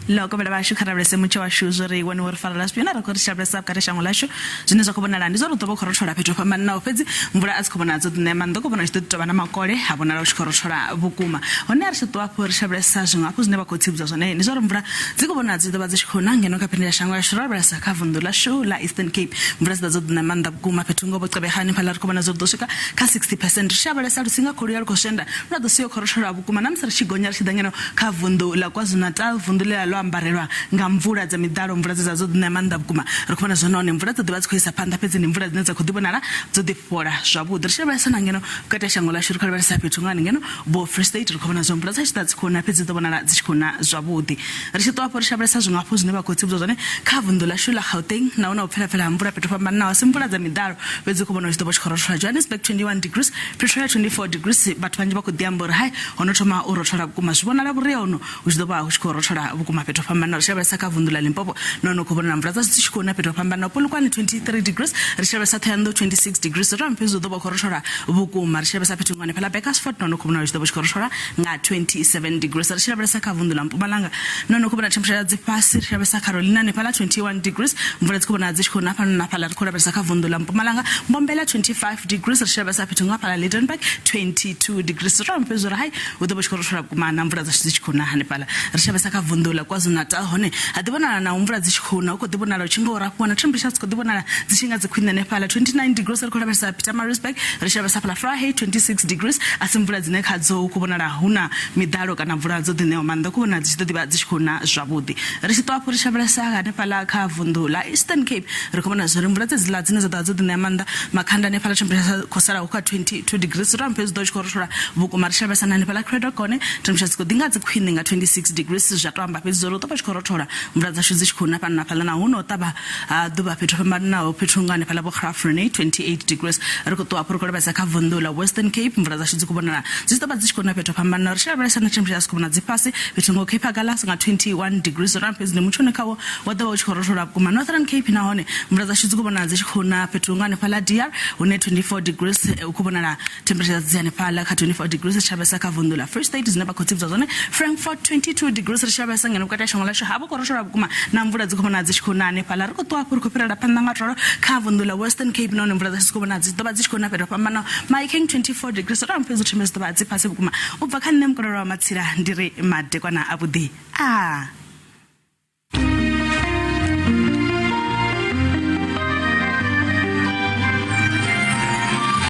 Loko bela basho kharabese Mutsho wa shuzo re wani wor fara laspiona ra korisha besa ka reshango lasho zine zo kubona landi zo rutobo khorotshola phetho phamana o fedzi mvula a tsikobona dzo dine mando kubona tshito bana makole ha bona ra tshikorotshola bukuma hone a tshito apho risha besa zwinga apho zine ba khotsibza zone ni zo mvula dzikobona dzo ba dzikhona ngeno ka phenda shango ya shura besa ka vundula sho la Eastern Cape mvula dzo dine manda bukuma phetho ngobo cebehani phala ri kubona zo doshika ka 60% risha besa rusinga khori ya koshenda ra do siyo khorotshola bukuma namsa ri chigonya ri chidangeno ka vundula KwaZulu-Natal vundula lo ambarelwa nga mvula dza midalo mvula dza zo dine manda bukuma ri kubona zwone mvula dzo dovha dzikhoisa phanḓa fhedzi ni mvula dzine dza khou ḓivhonala dzo ḓifhola zwavhuḓi ri tshi vhesa na ngeno kati shango ḽashu ri khou vhesa fhethu ngani ngeno bo Free State ri khou vhona zwa mvula dza tshi khona fhedzi dzo vhonala dzi tshi khona zwavhuḓi ri tshi ṱwa afho ri tshi vhesa zwinwe hafho zwine vha khou tsivhudza zwone kha vunḓu ḽashu ḽa Gauteng na una u pfela mvula fhethu fhambanaho si mvula dza midalo fhedzi khou vhona zwi ḓo vha tshi khou rothola Johannesburg 21 degrees Pretoria 24 degrees vhathu vhanzhi vha khou ḓi amba uri hai hono thoma u rothola vhukuma zwi vhonala vhuria hono u tshi ḓo vha hu tshi khou rothola vhukuma fhethu fhambanaho ri tshi vhesa kha vunḓu ḽa Limpopo nono khou vhona mvula dza tshi khou na fhethu fhambanaho Polokwane 23 degrees ri tshi vhesa Thohoyandou 26 degrees ri mphezo ḓo vha khou rothola vhukuma ri tshi vhesa fhethu ngane phala Bakersford nono khou vhona zwi ḓo vha tshi khou rothola nga 27 degrees ri tshi vhesa kha vunḓu ḽa Mpumalanga nono khou vhona temperature dzi fhasi ri tshi vhesa Carolina ne phala 21 degrees mvula dzi khou vhona dzi tshi khou na phala ri khou vhesa kha vunḓu ḽa Mpumalanga Mbombela 25 degrees ri tshi vhesa fhethu nga phala Lydenburg 22 degrees ri mphezo ri hai u ḓo vha tshi khou rothola vhukuma na mvula dzi tshi khou na hanefhala ri tshi vhesa kha vunḓu ḽa KwaZulu-Natal hone ha ḓivhonala na mvula dzi tshi khou na u khou ḓivhonala u tshi nga ura fhona temperature dzi khou ḓivhonala dzi tshi nga dzi khwine hanefhala 29 degrees ri khou vhesa Pietermaritzburg ri tshi vhesa phala Vryheid 26 degrees a si mvula dzine kha dzo u khou vhonala huna midalo kana mvula dzo ḓineho maanḓa khou vhona dzi tshi ḓo ḓivha dzi tshi khou na zwavhuḓi ri tshi ṱwa afho ri tshi vhesa hanefhala kha vunḓu ḽa Eastern Cape ri khou vhona zwori mvula dzedziḽa dzine dza ḓa dzo ḓineha maanḓa makhanda hanefhala temperature khou sala kha 22 degrees ri mphedzo ḓo tshi khou rothola vhukuma ri tshi vhesa hanefhala Craddock hone temperature dzi khou ḓi nga dzi khwine nga 26 degrees zwa to amba fhedzi zwo ḓo vha tshi khou rothola mvula dzashu dzi tshi khou na phala na huno ṱavha ḓuvha fhethu fhambanaho fhethu ngane phala bo Grafrene 28 degrees ri khou ṱwa afho ri khou vhesa kha vunḓu ḽa Western Cape mvula dzashu dzi khou vhonala dzi ḓo vha dzi tshi khou na fhethu fhambanaho ri tshi vhesa na temperature dzi khou vhona dzi fhasi fhethu ngo Cape Agulhas nga 21 degrees ri mphedzo ne Mutsho khawo wa ḓo vha u tshi khou rothola vhukuma Northern Cape na hone mvula dzashu dzi khou vhonala dzi tshi khou na fhethu ngane phala DR hune 24 degrees u khou vhonala temperature dzi hanefhala kha 24 degrees ri tshi vhesa kha vunḓu ḽa Free State dzine vha khou tsivhudza zwone Frankfurt 22 degrees ri tshi vhesa ngeno vhukati ha shango ḽashu ha vha khou rothola vhukuma na mvula dzi khou vhona dzi tshi khou na hanefhala ri khou ṱwa afho ri khou fhirela phanḓa nga rolo kha vunḓu ḽa Western Cape nahone mvula dzi khou vhona dzi ḓo vha dzi tshi khou na fhethu fhambanaho Mahikeng 24 degrees ri mphedzo themba dzi ḓo vha dzi fhasi vhukuma u bva kha nṋe mukololo wa Matsila ndi ri madekwana a vhuḓi